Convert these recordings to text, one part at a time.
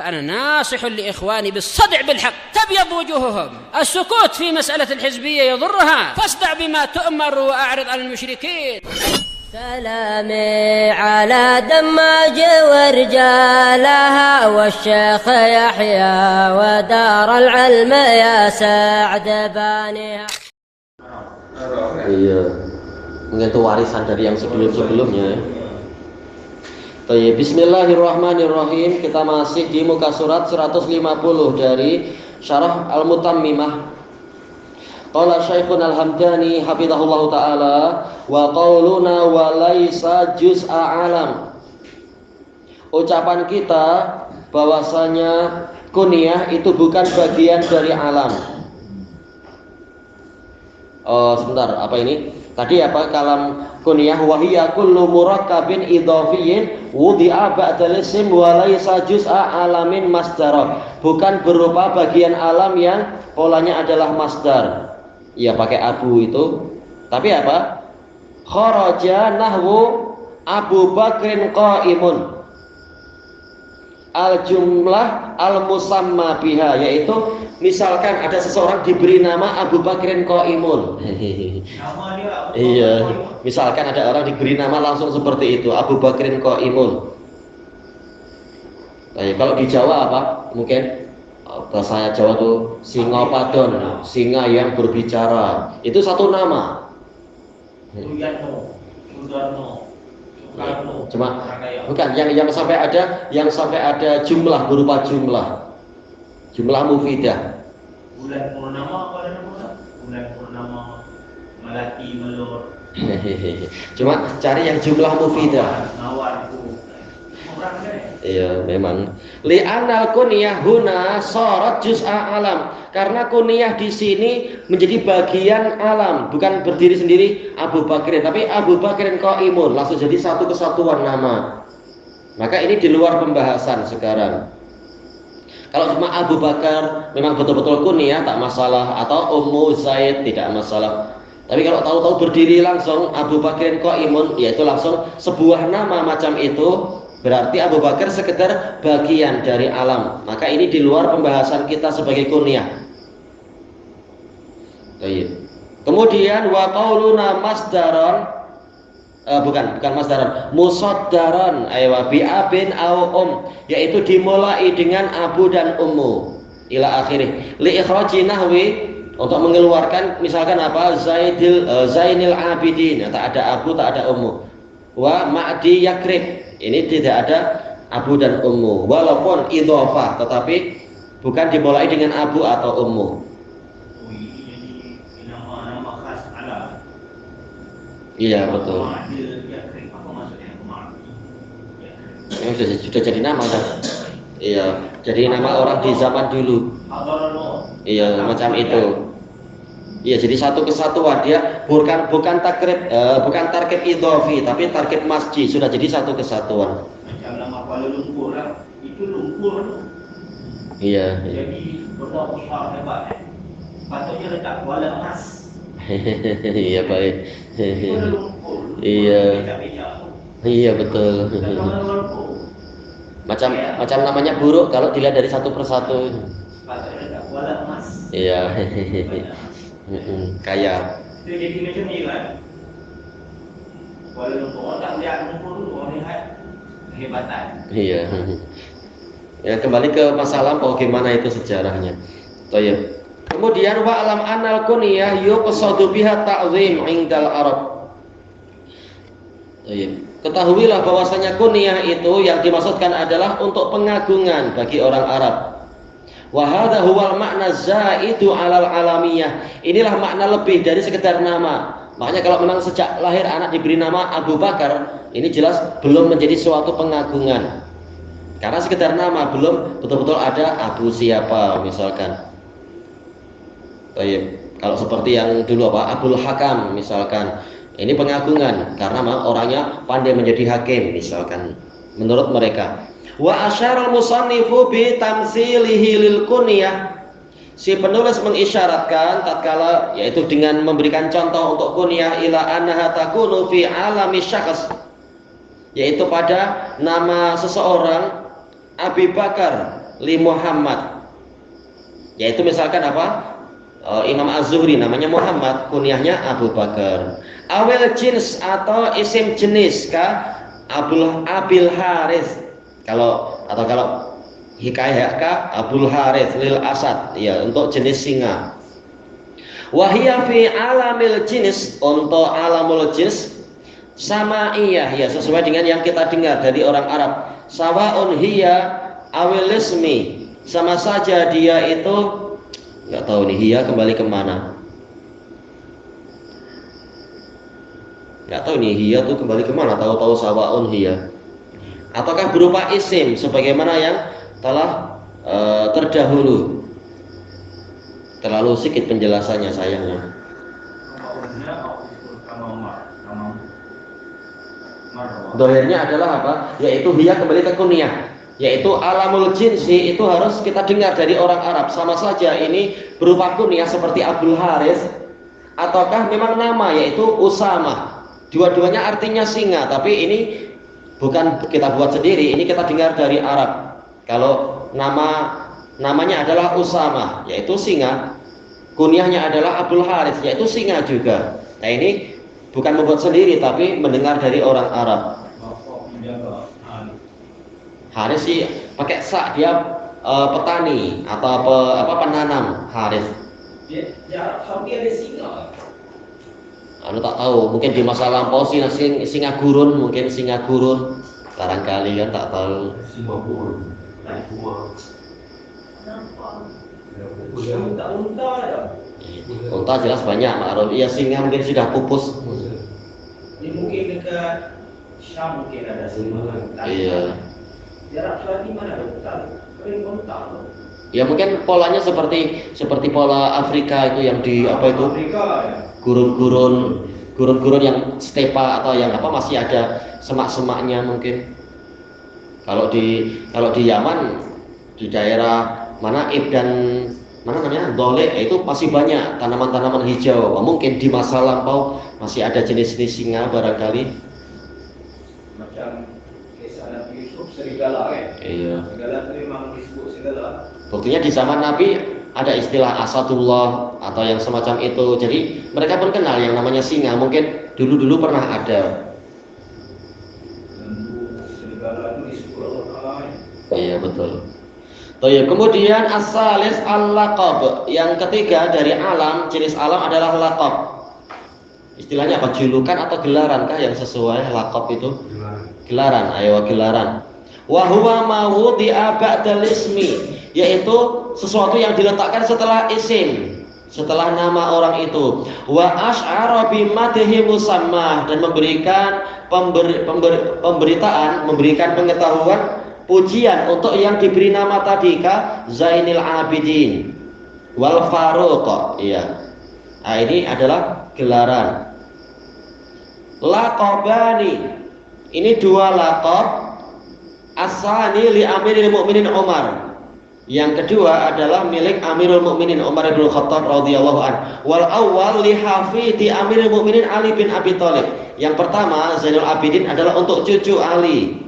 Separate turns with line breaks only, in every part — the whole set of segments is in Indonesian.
فأنا ناصح لإخواني بالصدع بالحق تبيض وجوههم. السكوت في مسألة الحزبية يضرها، فاصدع بما تؤمر وأعرض عن المشركين.
سلامي على دماج ورجالها والشيخ يحيى ودار العلم يا سعد بانيها.
Iya, mungkin itu warisan dari yang sebelum-sebelumnya ya. Bismillahirrahmanirrahim. Kita masih di muka surat 150 dari Syarah Al-Mutammimah. Qala Syekhun Al-Hamdani hafizahullahu ta'ala wa qauluna wa laisa juz'a alam. Ucapan kita bahwasanya kunyah itu bukan bagian dari alam. Sebentar, apa ini? Tadi apa kalam kunyah wa hiya kullu murakkabin idhafiyyin wudi'a ba'dal ism wa laisa juz'a alamin masdar. Bukan berupa bagian alam yang polanya adalah masdar. Ya pakai abu itu. Tapi apa? Kharaja nahwu Abu Bakrin qa'imun. Al-jumlah al-musamma biha, yaitu misalkan ada seseorang diberi nama Abu Bakrin qa'imun. Iya, misalkan ada orang diberi nama langsung seperti itu, Abu Bakrin qa'imun. Nah, kalau di Jawa apa? Mungkin bahasa Jawa tuh singa padon, singa yang berbicara. Itu satu nama. Cuma bukan yang sampai ada jumlah berupa jumlah mufidah.
Bulan purnama apa nama? Bulan purnama melati melur.
Cuma cari yang jumlah mufidah. Iya, memang. Li'anal kunyah huna sharat juz'a alam. Karena kunyah di sini menjadi bagian alam, bukan berdiri sendiri Abu Bakrin, tapi Abu Bakrin qa'imun, langsung jadi satu kesatuan nama. Maka ini di luar pembahasan sekarang. Kalau cuma Abu Bakar memang betul-betul kunyah tak masalah, atau Ummu Zaid tidak masalah. Tapi kalau tahu-tahu berdiri langsung Abu Bakrin qa'imun, yaitu langsung sebuah nama macam itu, berarti Abu Bakar sekedar bagian dari alam. Maka ini di luar pembahasan kita sebagai kunyah. Kemudian wa qauluna masdaron, bukan masdaron, musaddaron aywa bi abin au yaitu dimulai dengan abu dan ummu ila akhirih. Li ikhraji nahwi, untuk mengeluarkan misalkan apa, Zainil Abidin, tak ada abu tak ada ummu. Wa ma'di yakrib, ini tidak ada abu dan ummu, walaupun idhofah, tetapi bukan dimulai dengan abu atau ummu.
Nama khas alam.
Iya betul. Ini sudah jadi nama kan? Iya, jadi nama orang di zaman dulu. Iya, macam itu. Iya, jadi satu kesatuan, dia bukan tarkib idhofi, tapi tarkib masjid, sudah jadi satu kesatuan.
Macam nama Kuala Lumpur lah, itu lumpur.
Iya.
Jadi benda besar hebat. Patutnya letak Kuala Emas.
Iya baik.
Kuala Lumpur.
Iya. Iya betul. Macam namanya buruk kalau dilihat dari satu persatu.
Patutnya letak Kuala Emas.
Iya. Kaya.
Itu jadi macam ni kan. Kuala Lumpur tak lihat lumpur dulu, orang lihat kehebatan.
Iya. Ya, kembali ke masa lampau gimana itu sejarahnya. Baik. Kemudian wa alam anal kunyah yuqsadu biha ta'zim 'indal Arab. Baik. Ketahuilah bahwasanya kunyah itu yang dimaksudkan adalah untuk pengagungan bagi orang Arab. Wa hadza huwal makna zaidu 'alal alamiyah. Inilah makna lebih dari sekedar nama. Makanya kalau memang sejak lahir anak diberi nama Abu Bakar, ini jelas belum menjadi suatu pengagungan. Karena sekedar nama, belum betul-betul ada Abu siapa misalkan. Baik. Kalau seperti yang dulu apa, Abdul Hakam misalkan. Ini pengagungan karena memang orangnya pandai menjadi hakim misalkan menurut mereka. Wa asyaral musannifu bi tamsilihi lil kunyah. Si penulis mengisyaratkan tatkala yaitu dengan memberikan contoh untuk kunyah ila annaha takunu fi alami syakhs, yaitu pada nama seseorang Abi Bakar li Muhammad. Yaitu misalkan apa? Imam Az-Zuhri namanya Muhammad, kunyahnya Abu Bakar. Awil jins atau isim jenis ka Abil Harith. Kalau hikayah ka Abul Harith lil Asad, ya untuk jenis singa. Wahia fi alamil jenis, untuk alamul jenis samaiyah, ya sesuai dengan yang kita dengar dari orang Arab. Sawaun hiya awil ismi, sama saja dia itu, nggak tahu nih hiya kembali kemana, nggak tahu nih hiya tuh kembali kemana, tahu-tahu sawaun hiya, ataukah berupa isim sebagaimana yang telah terdahulu. Terlalu sedikit penjelasannya sayangnya. Dohirnya adalah apa? Yaitu hiya kembali ke kunyah, yaitu alamul jinsi itu harus kita dengar dari orang Arab. Sama saja ini berupa kunyah seperti Abdul Haris, ataukah memang nama yaitu Usama. Dua-duanya artinya singa, tapi ini bukan kita buat sendiri, ini kita dengar dari Arab. Kalau namanya adalah Usama, yaitu singa. Kunyahnya adalah Abdul Haris, yaitu singa juga. Nah ini bukan membuat sendiri, tapi mendengar dari orang Arab. Haris sih pakai sak, dia petani atau penanam Haris.
Dia hampir ada singa.
Tak tahu, mungkin di masa lampau singa gurun, mungkin singa gurun. Barangkali kan tak tahu.
Singa gurun. Unta ya.
Unta jelas banyak, Ma'ruf. Iya, singa mungkin sudah pupus.
Ini mungkin dekat Syam mungkin ada singa.
Iya.
Jarak lagi mana unta? Kering unta.
Ya mungkin polanya seperti pola Afrika itu yang di apa itu?
Afrika ya.
Gurun-gurun yang stepa atau yang apa masih ada semak-semaknya mungkin. Kalau di Yaman di daerah Manaib dan mana namanya Dole itu masih banyak tanaman-tanaman hijau. Mungkin di masa lampau masih ada jenis-jenis singa barangkali.
Macam kisah Nabi Yusuf serigala kan?
Iya.
Serigala itu memang disebut serigala.
Buktinya di zaman Nabi ada istilah asadullah atau yang semacam itu. Jadi mereka pun kenal yang namanya singa. Mungkin dulu pernah ada.
Serigala itu disebut Allah Ta'ala.
Iya betul. Kemudian as-salis al-laqab. Yang ketiga dari alam, jenis alam adalah laqab. Istilahnya apa? Julukan atau gelaran kah yang sesuai laqab itu? Gelaran. Ayo gelaran. Wa huwa ma wudi'a ba'dal ismi, yaitu sesuatu yang diletakkan setelah isim, setelah nama orang itu. Wa asy'ara bi madhi musammah, dan memberikan pemberitaan, memberikan pengetahuan, pujian untuk yang diberi nama tadi ka Zainil Abidin wal Faruq. Iya. Nah, ini adalah gelaran. Laqabani. Ini dua laqab. Asani li Amiril Mukminin Umar. Yang kedua adalah milik Amirul Mukminin Umar bin Khattab radhiyallahu an. Wal awwal li hafidi Amirul Mukminin Ali bin Abi Thalib. Yang pertama Zainul Abidin adalah untuk cucu Ali.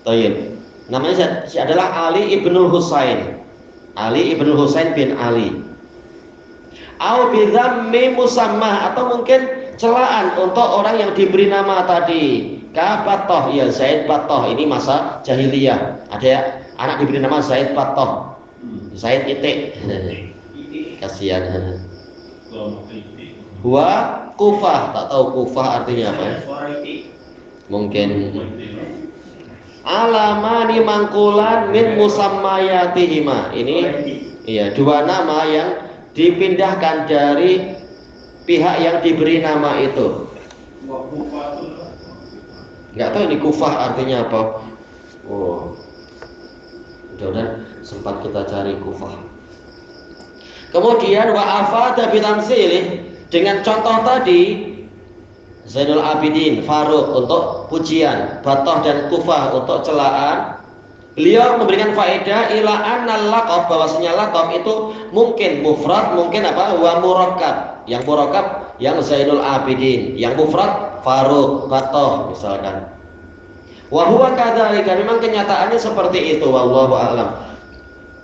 Tayyib. Namanya adalah Ali ibnul Husain. Ali ibnul Husain bin Ali. Au bi dhammi musammah, atau mungkin celaan untuk orang yang diberi nama tadi. Ka Batoh, ya Zaid Batoh. Ini masa jahiliyah. Ada ya, anak diberi nama Zaid Batoh. Zaid Itik. Kasihan. Wa Kufah, tak tahu Kufah artinya apa. Mungkin alamani mangkulan min musammayatihima. Ini iya dua nama yang dipindahkan dari pihak yang diberi nama itu. Enggak tahu ini Kufah artinya apa. Oh. Mudah-mudahan sempat kita cari Kufah. Kemudian wa afada bi tamsilih, dengan contoh tadi Zainul Abidin, Faruq untuk pujian, Batoh dan Kufah untuk celaan. Beliau memberikan faedah ila annal laqab, bahwasanya laqab itu mungkin mufrad, mungkin apa? Wa murakkab. Yang murakkab yang Zainul Abidin, yang mufrad Faruq, Batoh misalkan. Wa huwa kadzalika, memang kenyataannya seperti itu, wallahu a'lam.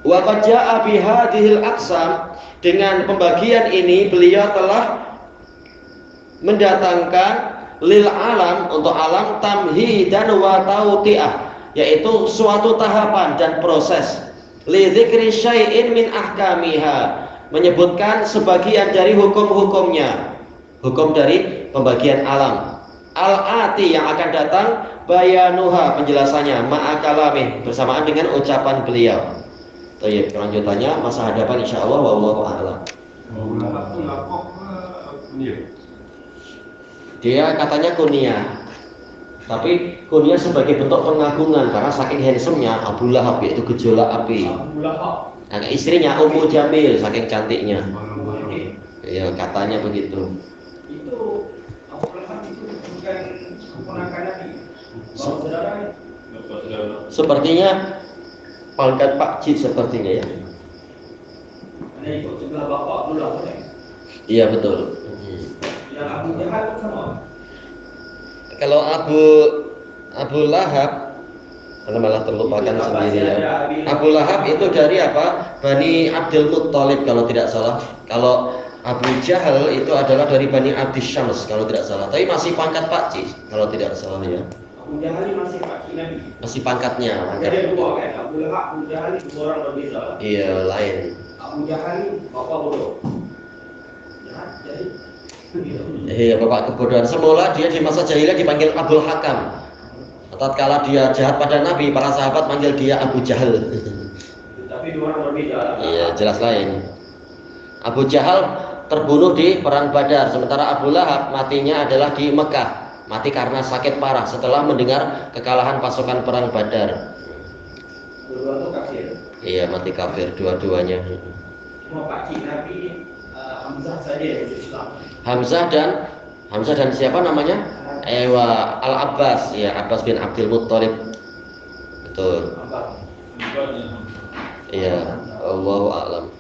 Wa qad jaa'a bi hadhil aqsam, dengan pembagian ini beliau telah mendatangkan lil alam, untuk alam, tamhidan wa tauti'ah, yaitu suatu tahapan dan proses, li dzikri syai'in min ahkamiha, menyebutkan sebagian dari hukum-hukumnya, hukum dari pembagian alam. Al-ati, yang akan datang, bayanuha, penjelasannya, ma'akalamih, bersamaan dengan ucapan beliau. Baik, kelanjutannya masa hadapan insyaallah, wallahu a'lam. Dia katanya kunyah, tapi kunyah sebagai bentuk pengagungan karena saking handsome-nya Abu Lahab, yaitu gejolak api. Nah, istrinya Ummu Jamil, saking cantiknya. Ya, katanya begitu.
Itu Abu Lahab itu bukan keponakan Nabi. Saudara.
Sepertinya pangkat Pak Cid sepertinya ya.
Ada ikut sebelah bapak dulu lah.
Iya betul.
Yang Abu Jahal sama.
Kalau Abu Lahab, malah terlupakan sendiri ya. Abu Lahab itu dari apa? Bani Abdul Muttalib kalau tidak salah. Kalau Abu Jahal itu adalah dari Bani Abdis Syams kalau tidak salah. Tapi masih pangkat pakcik kalau tidak salah ya.
Abu Jahal ini masih pakcik Nabi.
Masih pangkatnya.
Jadi ada dua kan? Abu Lahab, Abu Jahal ini dua orang berbeza.
Iya, lain.
Abu Jahal ini bapak bodoh. Jahat jadi.
Iya, bapak kebodohan. Semula dia di masa jahiliyah dipanggil Abul Hakam. Tatkala dia jahat pada Nabi, para sahabat manggil dia Abu Jahal.
Tapi dua orang berbeda.
Iya, jelas lain. Abu Jahal terbunuh di perang Badar, sementara Abu Lahab matinya adalah di Mekah. Mati karena sakit parah setelah mendengar kekalahan pasukan perang Badar.
Dua itu kafir.
Iya, mati kafir dua-duanya.
Cuma pakcik Nabi Hamzah saja yang Islam.
Hamzah dan siapa namanya? Ewa Al-Abbas, ya, Abbas bin Abdul Muttalib. Betul.
Apa?
Iya, Allahu a'lam.